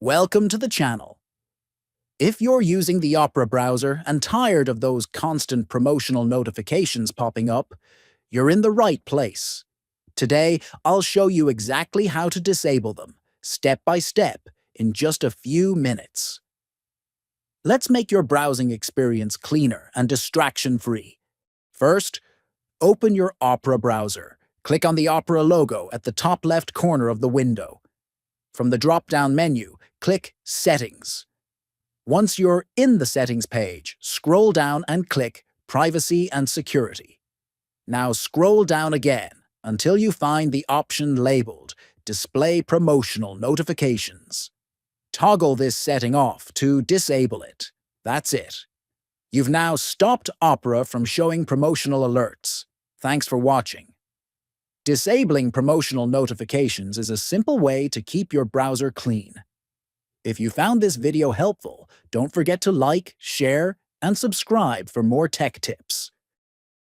Welcome to the channel. If you're using the Opera browser and tired of those constant promotional notifications popping up, you're in the right place. Today, I'll show you exactly how to disable them, step by step, in just a few minutes. Let's make your browsing experience cleaner and distraction-free. First, open your Opera browser. Click on the Opera logo at the top left corner of the window. From the drop-down menu, click Settings. Once you're in the Settings page, scroll down and click Privacy and Security. Now scroll down again until you find the option labeled Display Promotional Notifications. Toggle this setting off to disable it. That's it. You've now stopped Opera from showing promotional alerts. Thanks for watching. Disabling promotional notifications is a simple way to keep your browser clean. If you found this video helpful, don't forget to like, share, and subscribe for more tech tips.